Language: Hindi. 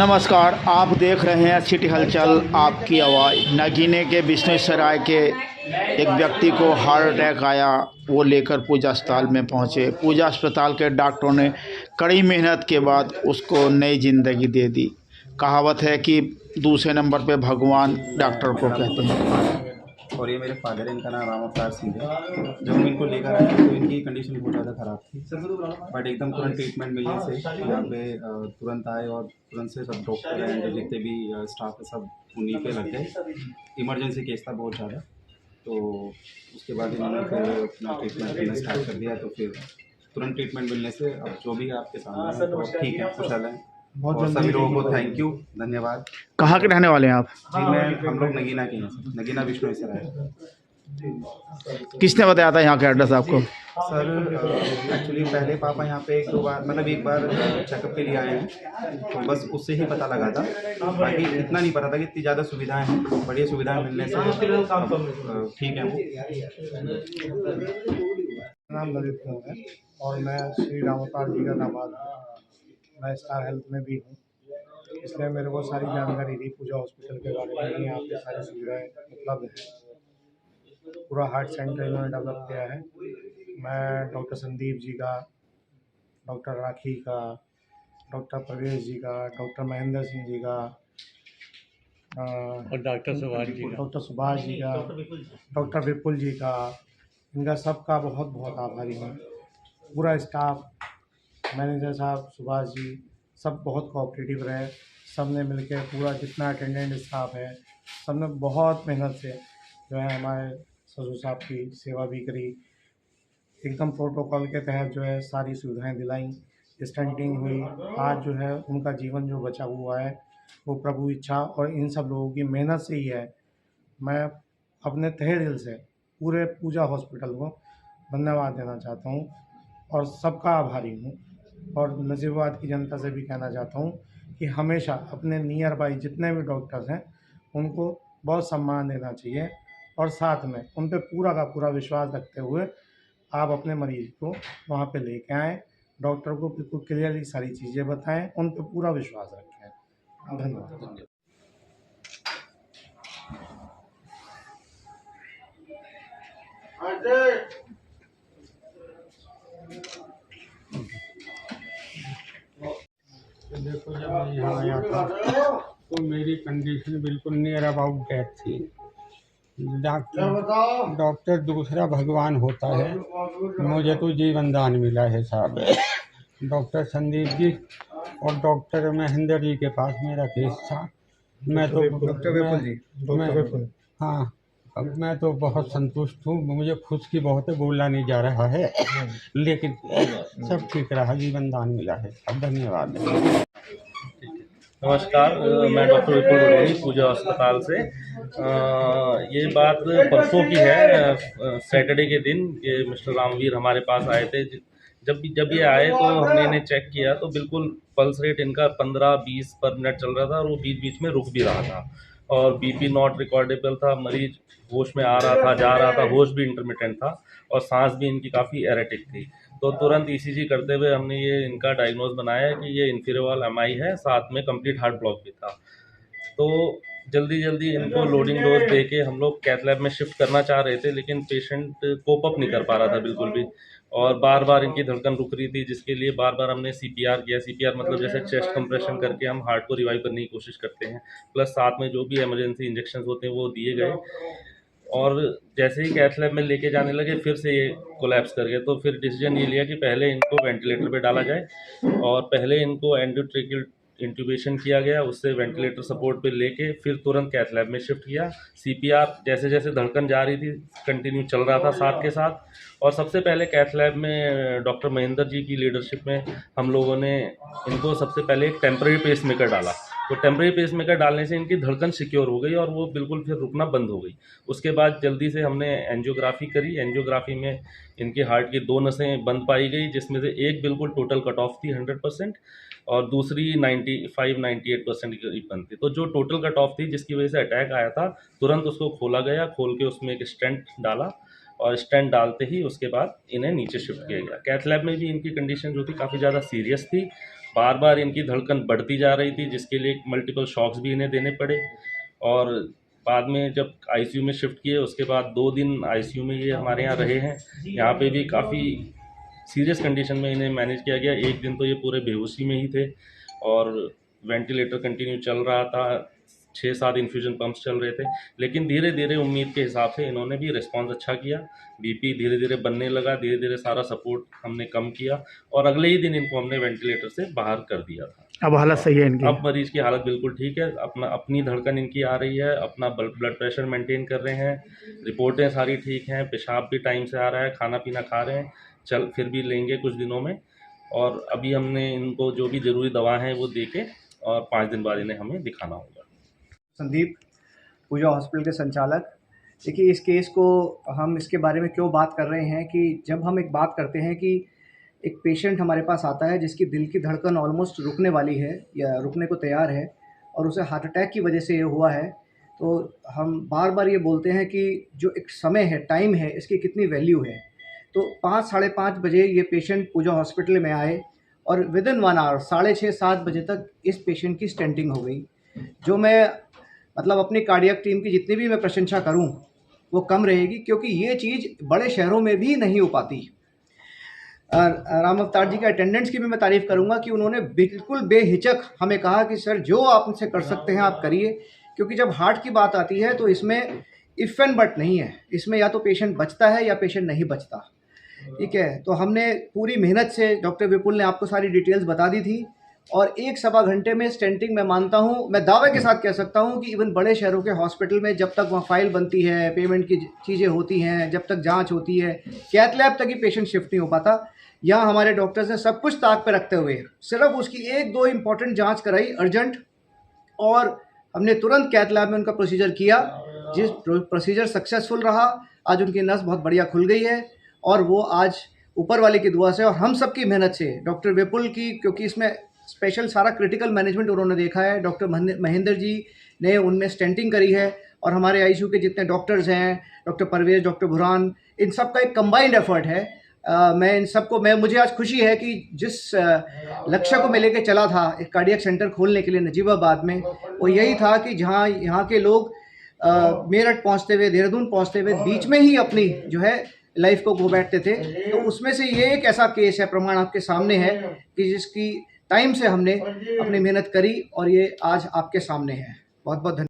नमस्कार, आप देख रहे हैं सिटी हलचल आपकी आवाज़। नगीने के बिश्नोईसराय के एक व्यक्ति को हार्ट अटैक आया, वो लेकर पूजा अस्पताल में पहुंचे। पूजा अस्पताल के डॉक्टरों ने कड़ी मेहनत के बाद उसको नई ज़िंदगी दे दी। कहावत है कि दूसरे नंबर पे भगवान डॉक्टर को कहते हैं। और ये मेरे फादर है, इनका नाम राम अवतार सिंह है। जब हम इनको लेकर आए तो इनकी कंडीशन बहुत ज़्यादा ख़राब थी, बट एकदम तुरंत ट्रीटमेंट मिलने से यहाँ पे तुरंत आए और तुरंत से सब डॉक्टर एंड जितने भी स्टाफ है सब उन्हीं पे लग गए। इमरजेंसी केस था बहुत ज़्यादा, तो उसके बाद इन्होंने फिर अपना ट्रीटमेंट करना स्टार्ट कर दिया। तो फिर तुरंत ट्रीटमेंट मिलने से अब जो भी आपके सामने है तो ठीक है, खुशहाल है। और सभी लोगों को थैंक यू, धन्यवाद। कहाँ के रहने वाले हैं आप? जी हम लोग नगीना के हैं, नगीना बिश्नोईसराय। किसने बताया था यहाँ का एड्रेस आपको? सर एक्चुअली पहले पापा यहाँ पे एक बार चेकअप के लिए आए हैं, तो बस उससे ही पता लगा था। बाकी इतना नहीं पता था कि इतनी ज़्यादा सुविधाएं हैं, बढ़िया सुविधाएं मिलने से ठीक है। वो नाम ललित सिंह है और मैं श्री राम अवतार जी का दामाद हूँ। मैं स्टार हेल्थ में भी हूँ, इसलिए मेरे को सारी जानकारी थी पूजा हॉस्पिटल के बारे में। यहाँ पे सारी सुविधाएं उपलब्ध हैं। पूरा हार्ट सेंटर इन्होंने डेवलप किया है। मैं डॉक्टर संदीप जी का, डॉक्टर राखी का, डॉक्टर प्रवेश जी का, डॉक्टर महेंद्र सिंह जी का और डॉक्टर सुभाष जी का, डॉक्टर विपुल जी का, इनका सबका बहुत बहुत आभारी हूँ। पूरा स्टाफ, मैनेजर साहब, सुभाष जी, सब बहुत कोऑपरेटिव रहे। सब ने मिलकर पूरा जितना अटेंडेंट स्टाफ है, सब ने बहुत मेहनत से जो है हमारे ससुर साहब की सेवा भी करी। एकदम प्रोटोकॉल के तहत जो है सारी सुविधाएं दिलाई, स्टंटिंग हुई। आज जो है उनका जीवन जो बचा हुआ है वो प्रभु इच्छा और इन सब लोगों की मेहनत से ही है। मैं अपने तहे दिल से पूरे पूजा हॉस्पिटल को धन्यवाद देना चाहता हूँ और सबका आभारी हूँ। और नजीबाबाद की जनता से भी कहना चाहता हूँ कि हमेशा अपने नियर बाई जितने भी डॉक्टर्स हैं उनको बहुत सम्मान देना चाहिए और साथ में उन पे पूरा का पूरा विश्वास रखते हुए आप अपने मरीज़ को वहाँ पे लेके आएँ। डॉक्टर को बिल्कुल क्लियरली सारी चीज़ें बताएं, उन पे पूरा विश्वास रखें। धन्यवाद। देखो, जब मैं यहाँ आया था तो मेरी कंडीशन बिल्कुल नियर अबाउट डेथ थी। डॉक्टर दूसरा भगवान होता है, मुझे तो जीवन दान मिला है साहब। डॉक्टर संदीप जी और डॉक्टर महेंद्र जी के पास मेरा केस था। मैं हाँ, अब मैं तो बहुत संतुष्ट हूँ। मुझे खुश की बहुत है, बोला नहीं जा रहा है, लेकिन सब ठीक रहा, जीवन दान मिला है। अब धन्यवाद। नमस्कार, मैं डॉक्टर विपुल बडोनी पूजा अस्पताल से। ये बात परसों की है। सैटरडे के दिन ये मिस्टर रामवीर हमारे पास आए थे। जब ये आए तो हमने इन्हें चेक किया तो बिल्कुल पल्स रेट इनका 15-20 पर मिनट चल रहा था और वो बीच बीच में रुक भी रहा था और बीपी नॉट रिकॉर्डेबल था। मरीज होश में आ रहा था, जा रहा था, होश भी इंटरमिटेंट था और सांस भी इनकी काफ़ी एरेटिक थी। तो तुरंत ईसीजी करते हुए हमने ये इनका डायग्नोज बनाया कि ये इंफीरियर एमआई है, साथ में कंप्लीट हार्ट ब्लॉक भी था। तो जल्दी इनको लोडिंग डोज दे के हम लोग कैथ लैब में शिफ्ट करना चाह रहे थे, लेकिन पेशेंट कोप अप नहीं कर पा रहा था बिल्कुल भी और बार बार इनकी धड़कन रुक रही थी, जिसके लिए बार बार हमने सीपीआर किया। सीपीआर मतलब जैसे चेस्ट कंप्रेशन करके हम हार्ट को रिवाइव करने की कोशिश करते हैं, प्लस साथ में जो भी इमरजेंसी इंजेक्शन होते हैं वो दिए गए। और जैसे ही कैथ लैब में लेके जाने लगे फिर से ये कोलैप्स कर गए। तो फिर डिसीजन ये लिया कि पहले इनको वेंटिलेटर पे डाला जाए और पहले इनको एंडोट्रेकियल इंट्यूबेशन किया गया, उससे वेंटिलेटर सपोर्ट पे लेके फिर तुरंत कैथ लैब में शिफ्ट किया। सीपीआर जैसे जैसे धड़कन जा रही थी कंटिन्यू चल रहा था साथ के साथ। और सबसे पहले कैथ लैब में डॉक्टर महेंद्र जी की लीडरशिप में हम लोगों ने इनको सबसे पहले एक टेम्पररी पेस मेकर डाला। तो टेम्पररी पेस मेकर डालने से इनकी धड़कन सिक्योर हो गई और वो बिल्कुल फिर रुकना बंद हो गई। उसके बाद जल्दी से हमने एंजियोग्राफी करी। एंजियोग्राफी में इनके हार्ट की 2 नसें बंद पाई गई, जिसमें से एक बिल्कुल टोटल कट ऑफ थी 100% और दूसरी 95-98% की बंद थी। तो जो टोटल कट ऑफ थी जिसकी वजह से अटैक आया था, तुरंत उसको खोला गया, खोल के उसमें एक स्टेंट डाला और स्टेंट डालते ही उसके बाद इन्हें नीचे शिफ्ट किया गया। कैथ लैब में भी इनकी कंडीशन जो थी काफ़ी ज़्यादा सीरियस थी बार बार इनकी धड़कन बढ़ती जा रही थी, जिसके लिए मल्टीपल शॉक्स भी इन्हें देने पड़े। और बाद में जब आईसीयू में शिफ्ट किए, उसके बाद 2 दिन आईसीयू में ये हमारे यहाँ रहे हैं। यहाँ पे भी काफ़ी सीरियस कंडीशन में इन्हें मैनेज किया गया। एक दिन तो ये पूरे बेहोशी में ही थे और वेंटिलेटर कंटिन्यू चल रहा था, 6-7 इन्फ्यूजन पंप्स चल रहे थे। लेकिन धीरे धीरे उम्मीद के हिसाब से इन्होंने भी रिस्पॉन्स अच्छा किया, बीपी धीरे धीरे बनने लगा, धीरे धीरे सारा सपोर्ट हमने कम किया और अगले ही दिन इनको हमने वेंटिलेटर से बाहर कर दिया था। अब हालत सही है इनकी? अब मरीज की हालत बिल्कुल ठीक है, अपनी धड़कन इनकी आ रही है, अपना ब्लड प्रेशर मेंटेन कर रहे हैं, रिपोर्टें सारी ठीक हैं, पेशाब भी टाइम से आ रहा है, खाना पीना खा रहे हैं, फिर भी लेंगे कुछ दिनों में। और अभी हमने इनको जो भी ज़रूरी दवा है वो दे के और 5 दिन बाद इन्हें हमें दिखाना होगा। संदीप, पूजा हॉस्पिटल के संचालक। देखिए, इस केस को हम इसके बारे में क्यों बात कर रहे हैं कि जब हम एक बात करते हैं कि एक पेशेंट हमारे पास आता है जिसकी दिल की धड़कन ऑलमोस्ट रुकने वाली है या रुकने को तैयार है और उसे हार्ट अटैक की वजह से ये हुआ है, तो हम बार बार ये बोलते हैं कि जो एक समय है, टाइम है, इसकी कितनी वैल्यू है। तो 5 साढ़े 5 बजे ये पेशेंट पूजा हॉस्पिटल में आए और विदिन 1 आवर 6:30-7 बजे तक इस पेशेंट की स्टेंटिंग हो गई। जो मैं मतलब अपनी कार्डियक टीम की जितनी भी मैं प्रशंसा करूं वो कम रहेगी, क्योंकि ये चीज़ बड़े शहरों में भी नहीं हो पाती। राम अवतार जी के अटेंडेंट्स की भी मैं तारीफ़ करूंगा कि उन्होंने बिल्कुल बेहिचक हमें कहा कि सर जो आप इनसे कर सकते हैं आप करिए, क्योंकि जब हार्ट की बात आती है तो इसमें इफ़ एंड बट नहीं है, इसमें या तो पेशेंट बचता है या पेशेंट नहीं बचता। ठीक है, तो हमने पूरी मेहनत से, डॉक्टर विपुल ने आपको सारी डिटेल्स बता दी थी और 1-1.25 घंटे में स्टेंटिंग मैं मानता हूँ, मैं दावे के साथ कह सकता हूँ कि इवन बड़े शहरों के हॉस्पिटल में जब तक वहाँ फाइल बनती है, पेमेंट की चीज़ें होती हैं, जब तक जांच होती है, कैथ लैब तक ही पेशेंट शिफ्ट नहीं हो पाता। यहाँ हमारे डॉक्टर्स ने सब कुछ ताक पे रखते हुए सिर्फ उसकी 1-2 इम्पॉर्टेंट जाँच कराई अर्जेंट, और हमने तुरंत कैथ लैब में उनका प्रोसीजर किया, जिस प्रोसीजर सक्सेसफुल रहा। आज उनकी नस बहुत बढ़िया खुल गई है और वो आज ऊपर वाले की दुआ से और हम सब की मेहनत से, डॉक्टर विपुल की, क्योंकि इसमें स्पेशल सारा क्रिटिकल मैनेजमेंट उन्होंने देखा है, डॉक्टर महेंद्र जी ने उनमें स्टेंटिंग करी है और हमारे आईसीयू के जितने डॉक्टर्स हैं, डॉक्टर परवेज, डॉक्टर बुरहान, इन सब का एक कंबाइंड एफर्ट है। मैं इन सबको मुझे आज खुशी है कि जिस लक्ष्य को मैं लेके चला था एक कार्डियक सेंटर खोलने के लिए नजीबाबाद में, वो यही था कि जहाँ यहाँ के लोग मेरठ पहुँचते हुए, देहरादून पहुँचते हुए बीच में ही अपनी जो है लाइफ को खो बैठते थे। तो उसमें से ये एक ऐसा केस है, प्रमाण आपके सामने है कि जिसकी टाइम से हमने अपनी मेहनत करी और ये आज आपके सामने है। बहुत बहुत धन्यवाद।